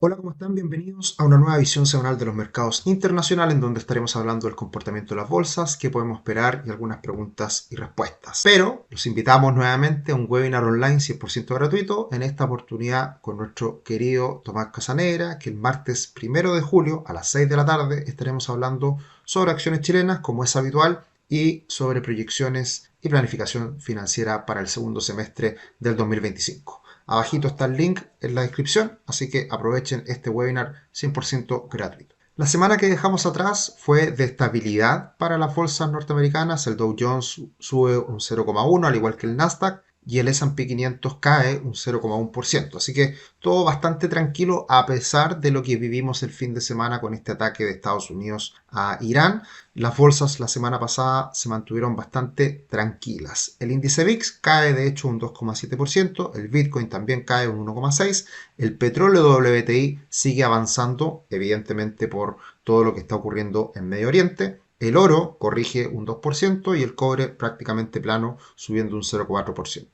Hola, ¿cómo están? Bienvenidos a una nueva visión semanal de los mercados internacionales en donde estaremos hablando del comportamiento de las bolsas, qué podemos esperar y algunas preguntas y respuestas. Pero los invitamos nuevamente a un webinar online 100% gratuito, en esta oportunidad con nuestro querido Tomás Casanegra, que el martes 1 de julio a las 6 de la tarde estaremos hablando sobre acciones chilenas como es habitual y sobre proyecciones y planificación financiera para el segundo semestre del 2025. Abajito está el link en la descripción, así que aprovechen este webinar 100% gratuito. La semana que dejamos atrás fue de estabilidad para las bolsas norteamericanas. El Dow Jones sube un 0,1, al igual que el Nasdaq, y el S&P 500 cae un 0,1%. Así que todo bastante tranquilo a pesar de lo que vivimos el fin de semana con este ataque de Estados Unidos a Irán. Las bolsas la semana pasada se mantuvieron bastante tranquilas. El índice VIX cae de hecho un 2,7%, el Bitcoin también cae un 1,6%, el petróleo WTI sigue avanzando, evidentemente por todo lo que está ocurriendo en Medio Oriente. El oro corrige un 2% y el cobre prácticamente plano, subiendo un 0,4%.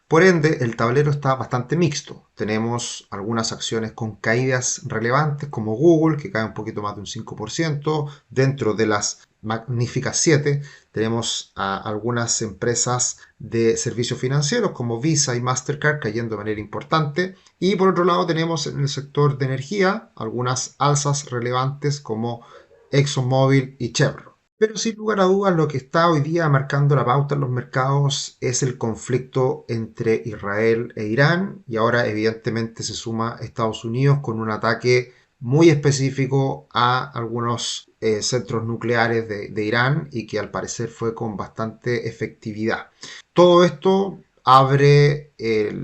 Por ende, el tablero está bastante mixto. Tenemos algunas acciones con caídas relevantes como Google, que cae un poquito más de un 5%. Dentro de las magníficas 7 tenemos a algunas empresas de servicios financieros como Visa y Mastercard cayendo de manera importante. Y por otro lado tenemos en el sector de energía algunas alzas relevantes como ExxonMobil y Chevron. Pero sin lugar a dudas lo que está hoy día marcando la pauta en los mercados es el conflicto entre Israel e Irán y ahora evidentemente se suma Estados Unidos con un ataque muy específico a algunos centros nucleares de Irán y que al parecer fue con bastante efectividad. Todo esto abre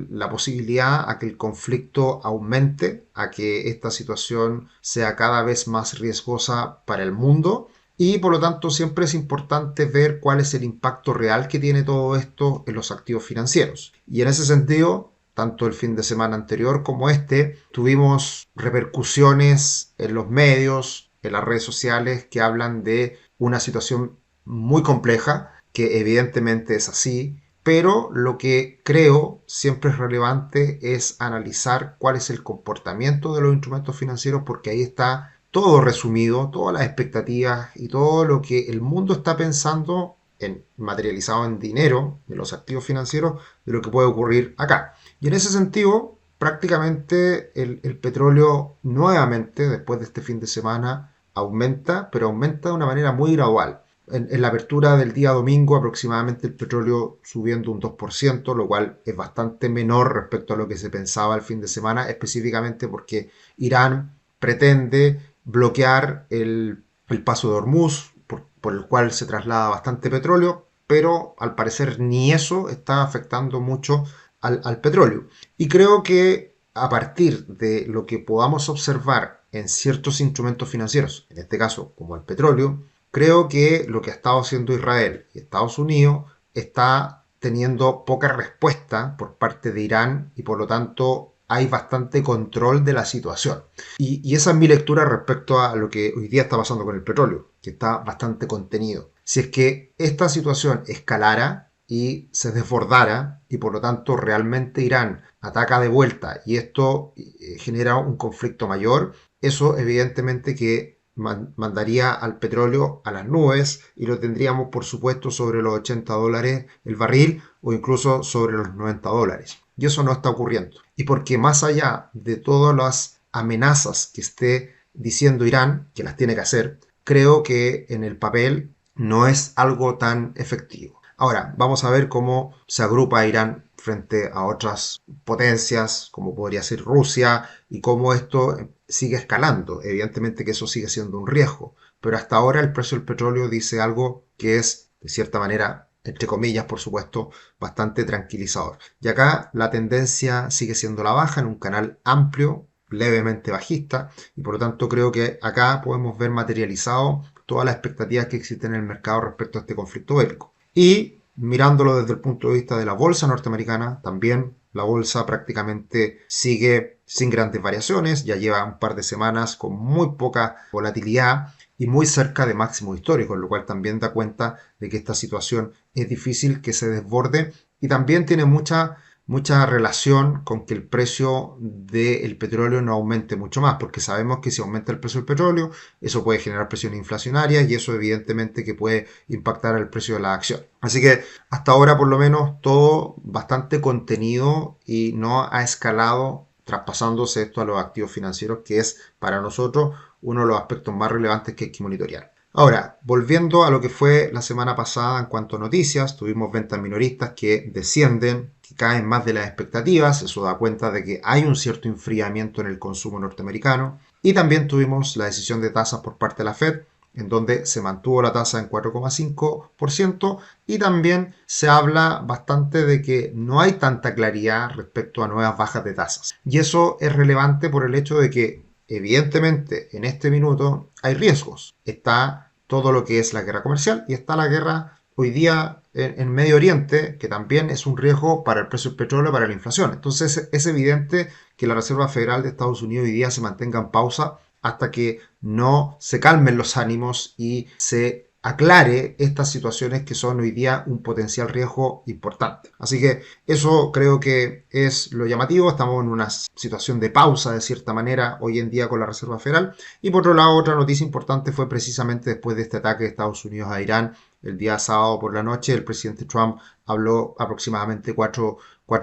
la posibilidad a que el conflicto aumente, a que esta situación sea cada vez más riesgosa para el mundo y por lo tanto siempre es importante ver cuál es el impacto real que tiene todo esto en los activos financieros. Y en ese sentido, tanto el fin de semana anterior como este, tuvimos repercusiones en los medios, en las redes sociales que hablan de una situación muy compleja, que evidentemente es así, pero lo que creo siempre es relevante es analizar cuál es el comportamiento de los instrumentos financieros porque ahí está todo resumido, todas las expectativas y todo lo que el mundo está pensando en, materializado en dinero de los activos financieros de lo que puede ocurrir acá. Y en ese sentido, prácticamente el petróleo nuevamente, después de este fin de semana, aumenta, pero aumenta de una manera muy gradual. En la apertura del día domingo aproximadamente el petróleo subiendo un 2%, lo cual es bastante menor respecto a lo que se pensaba el fin de semana, específicamente porque Irán pretende bloquear el paso de Hormuz, por el cual se traslada bastante petróleo, pero al parecer ni eso está afectando mucho al petróleo. Y creo que a partir de lo que podamos observar en ciertos instrumentos financieros, en este caso como el petróleo, creo que lo que ha estado haciendo Israel y Estados Unidos está teniendo poca respuesta por parte de Irán y por lo tanto hay bastante control de la situación. Y esa es mi lectura respecto a lo que hoy día está pasando con el petróleo, que está bastante contenido. Si es que esta situación escalara y se desbordara y por lo tanto realmente Irán ataca de vuelta y esto genera un conflicto mayor, eso evidentemente que mandaría al petróleo a las nubes y lo tendríamos por supuesto sobre los $80 el barril o incluso sobre los $90. Y eso no está ocurriendo. Y porque más allá de todas las amenazas que esté diciendo Irán, que las tiene que hacer, creo que en el papel no es algo tan efectivo. Ahora, vamos a ver cómo se agrupa Irán frente a otras potencias, como podría ser Rusia, y cómo esto sigue escalando. Evidentemente que eso sigue siendo un riesgo, pero hasta ahora el precio del petróleo dice algo que es, de cierta manera, entre comillas, por supuesto, bastante tranquilizador. Y acá la tendencia sigue siendo la baja en un canal amplio, levemente bajista, y por lo tanto creo que acá podemos ver materializado todas las expectativas que existen en el mercado respecto a este conflicto bélico. Y mirándolo desde el punto de vista de la bolsa norteamericana, también la bolsa prácticamente sigue sin grandes variaciones, ya lleva un par de semanas con muy poca volatilidad y muy cerca de máximos históricos, lo cual también da cuenta de que esta situación es difícil que se desborde y también tiene mucha mucha relación con que el precio del petróleo no aumente mucho más, porque sabemos que si aumenta el precio del petróleo, eso puede generar presiones inflacionarias y eso evidentemente que puede impactar el precio de la acción. Así que hasta ahora por lo menos todo bastante contenido y no ha escalado traspasándose esto a los activos financieros, que es para nosotros uno de los aspectos más relevantes que hay que monitorear. Ahora, volviendo a lo que fue la semana pasada en cuanto a noticias, tuvimos ventas minoristas que descienden, que caen más de las expectativas, eso da cuenta de que hay un cierto enfriamiento en el consumo norteamericano, y también tuvimos la decisión de tasas por parte de la Fed, en donde se mantuvo la tasa en 4,5% y también se habla bastante de que no hay tanta claridad respecto a nuevas bajas de tasas. Y eso es relevante por el hecho de que evidentemente en este minuto hay riesgos. Está todo lo que es la guerra comercial y está la guerra hoy día en Medio Oriente, que también es un riesgo para el precio del petróleo y para la inflación. Entonces es evidente que la Reserva Federal de Estados Unidos hoy día se mantenga en pausa hasta que no se calmen los ánimos y se aclare estas situaciones que son hoy día un potencial riesgo importante. Así que eso creo que es lo llamativo. Estamos en una situación de pausa de cierta manera hoy en día con la Reserva Federal. Y por otro lado, otra noticia importante fue precisamente después de este ataque de Estados Unidos a Irán. El día sábado por la noche el presidente Trump habló aproximadamente cuatro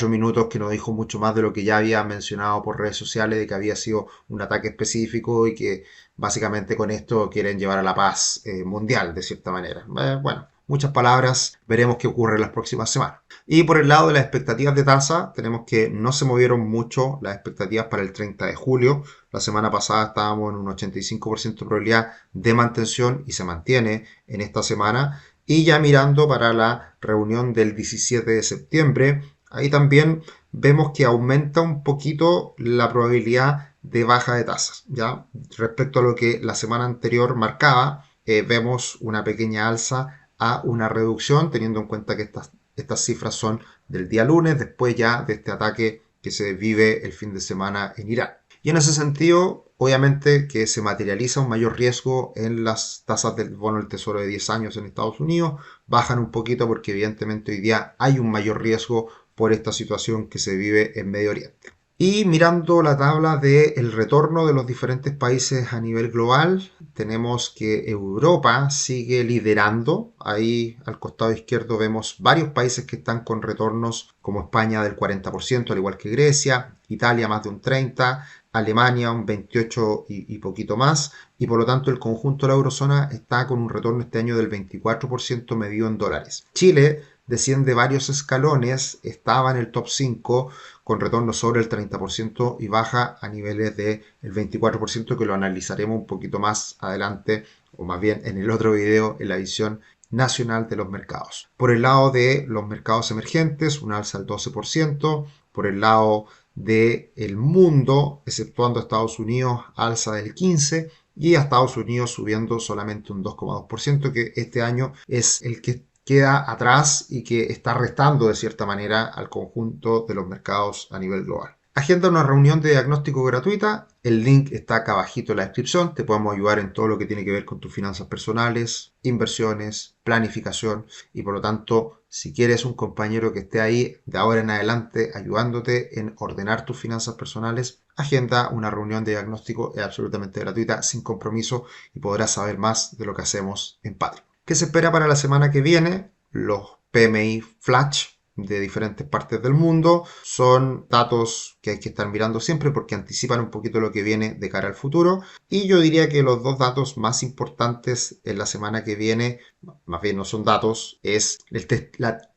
minutos, que no dijo mucho más de lo que ya había mencionado por redes sociales, de que había sido un ataque específico y que básicamente con esto quieren llevar a la paz mundial de cierta manera. Bueno, muchas palabras, veremos qué ocurre en las próximas semanas. Y por el lado de las expectativas de tasa, tenemos que no se movieron mucho las expectativas para el 30 de julio. La semana pasada estábamos en un 85% de probabilidad de mantención y se mantiene en esta semana. Y ya mirando para la reunión del 17 de septiembre, ahí también vemos que aumenta un poquito la probabilidad de baja de tasas. ¿Ya? Respecto a lo que la semana anterior marcaba, vemos una pequeña alza a una reducción, teniendo en cuenta que estas cifras son del día lunes, después ya de este ataque que se vive el fin de semana en Irán. Y en ese sentido, obviamente que se materializa un mayor riesgo en las tasas del bono del Tesoro de 10 años en Estados Unidos, bajan un poquito porque evidentemente hoy día hay un mayor riesgo por esta situación que se vive en Medio Oriente. Y mirando la tabla del retorno de los diferentes países a nivel global, tenemos que Europa sigue liderando. Ahí al costado izquierdo vemos varios países que están con retornos como España del 40%, al igual que Grecia, Italia más de un 30%, Alemania un 28% y poquito más. Y por lo tanto el conjunto de la eurozona está con un retorno este año del 24% medido en dólares. Chile desciende varios escalones, estaba en el top 5 con retorno sobre el 30% y baja a niveles del 24%, que lo analizaremos un poquito más adelante, o más bien en el otro video, en la visión nacional de los mercados. Por el lado de los mercados emergentes, un alza del 12%. Por el lado del mundo, exceptuando a Estados Unidos, alza del 15%. Y a Estados Unidos subiendo solamente un 2,2%, que este año es el que queda atrás y que está restando de cierta manera al conjunto de los mercados a nivel global. Agenda una reunión de diagnóstico gratuita. El link está acá abajito en la descripción. Te podemos ayudar en todo lo que tiene que ver con tus finanzas personales, inversiones, planificación y por lo tanto, si quieres un compañero que esté ahí de ahora en adelante ayudándote en ordenar tus finanzas personales, agenda una reunión de diagnóstico, es absolutamente gratuita, sin compromiso y podrás saber más de lo que hacemos en Patreon. ¿Qué se espera para la semana que viene? Los PMI Flash de diferentes partes del mundo son datos que hay que estar mirando siempre porque anticipan un poquito lo que viene de cara al futuro, y yo diría que los dos datos más importantes en la semana que viene, más bien no son datos, es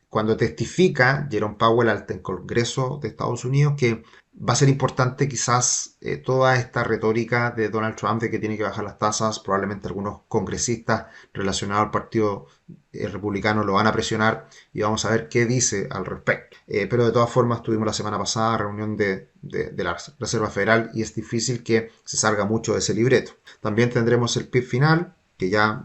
cuando testifica Jerome Powell ante el Congreso de Estados Unidos, que va a ser importante quizás toda esta retórica de Donald Trump de que tiene que bajar las tasas. Probablemente algunos congresistas relacionados al partido republicano lo van a presionar y vamos a ver qué dice al respecto. Pero de todas formas tuvimos la semana pasada reunión de la Reserva Federal y es difícil que se salga mucho de ese libreto. También tendremos el PIB final, que ya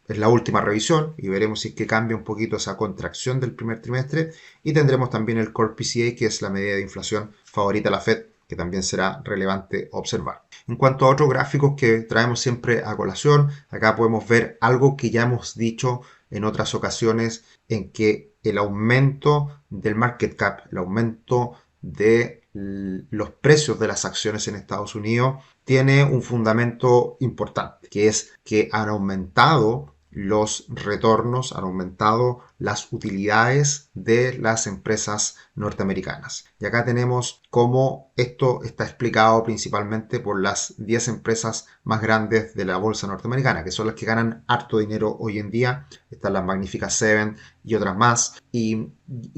es la última revisión y veremos si es que cambia un poquito esa contracción del primer trimestre, y tendremos también el Core PCA, que es la medida de inflación favorita a la Fed, que también será relevante observar. En cuanto a otros gráficos que traemos siempre a colación, acá podemos ver algo que ya hemos dicho en otras ocasiones, en que el aumento del market cap, el aumento de los precios de las acciones en Estados Unidos, tiene un fundamento importante, que es que han aumentado los retornos, han aumentado las utilidades de las empresas norteamericanas. Y acá tenemos cómo esto está explicado principalmente por las 10 empresas más grandes de la bolsa norteamericana, que son las que ganan harto dinero hoy en día. Están las Magnificent Seven y otras más, y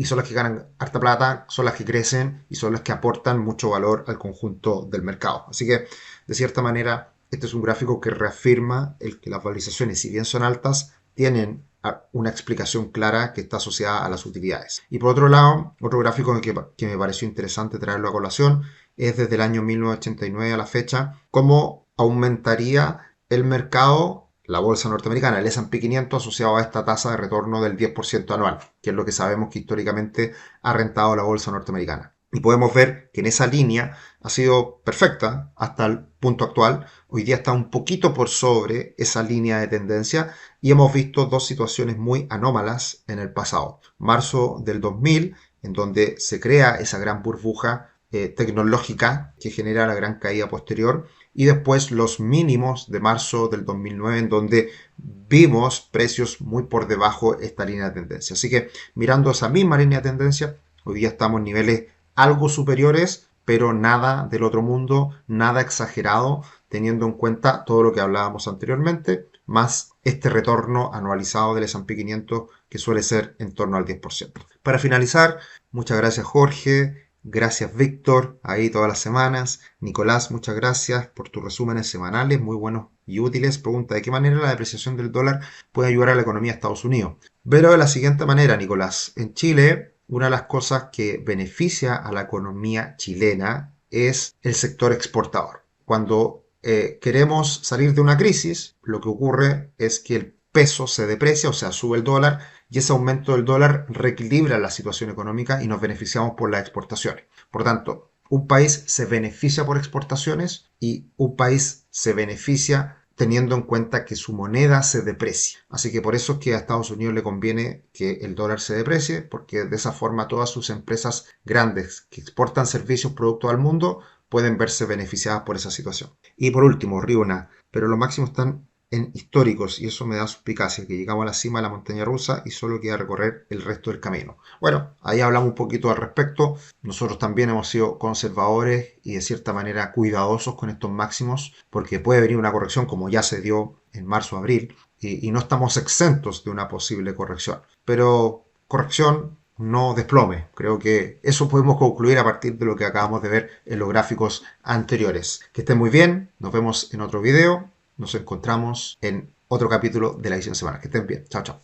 son las que ganan harta plata, son las que crecen y son las que aportan mucho valor al conjunto del mercado. Así que, de cierta manera, este es un gráfico que reafirma que las valorizaciones, si bien son altas, tienen una explicación clara que está asociada a las utilidades. Y por otro lado, otro gráfico que me pareció interesante traerlo a colación es desde el año 1989 a la fecha, cómo aumentaría el mercado, la bolsa norteamericana, el S&P 500, asociado a esta tasa de retorno del 10% anual, que es lo que sabemos que históricamente ha rentado la bolsa norteamericana. Y podemos ver que en esa línea ha sido perfecta hasta el punto actual. Hoy día está un poquito por sobre esa línea de tendencia y hemos visto dos situaciones muy anómalas en el pasado. Marzo del 2000, en donde se crea esa gran burbuja tecnológica que genera la gran caída posterior, y después los mínimos de marzo del 2009, en donde vimos precios muy por debajo de esta línea de tendencia. Así que mirando esa misma línea de tendencia, hoy día estamos en niveles algo superiores, pero nada del otro mundo, nada exagerado, teniendo en cuenta todo lo que hablábamos anteriormente, más este retorno anualizado del S&P 500 que suele ser en torno al 10%. Para finalizar, muchas gracias Jorge, gracias Víctor, ahí todas las semanas. Nicolás, muchas gracias por tus resúmenes semanales, muy buenos y útiles. Pregunta, ¿de qué manera la depreciación del dólar puede ayudar a la economía de Estados Unidos? Pero de la siguiente manera, Nicolás, en Chile, una de las cosas que beneficia a la economía chilena es el sector exportador. Cuando queremos salir de una crisis, lo que ocurre es que el peso se deprecia, o sea, sube el dólar, y ese aumento del dólar reequilibra la situación económica y nos beneficiamos por las exportaciones. Por tanto, un país se beneficia por exportaciones y un país se beneficia teniendo en cuenta que su moneda se deprecia. Así que por eso es que a Estados Unidos le conviene que el dólar se deprecie, porque de esa forma todas sus empresas grandes que exportan servicios, productos al mundo, pueden verse beneficiadas por esa situación. Y por último, Riuna, pero los máximos están en históricos y eso me da suspicacia, que llegamos a la cima de la montaña rusa y solo queda recorrer el resto del camino. Bueno, ahí hablamos un poquito al respecto. Nosotros también hemos sido conservadores y de cierta manera cuidadosos con estos máximos, porque puede venir una corrección como ya se dio en marzo-abril y no estamos exentos de una posible corrección. Pero corrección, no desplome. Creo que eso podemos concluir a partir de lo que acabamos de ver en los gráficos anteriores. Que estén muy bien, nos vemos en otro video. Nos encontramos en otro capítulo de la edición semanal. Que estén bien. Chao, chao.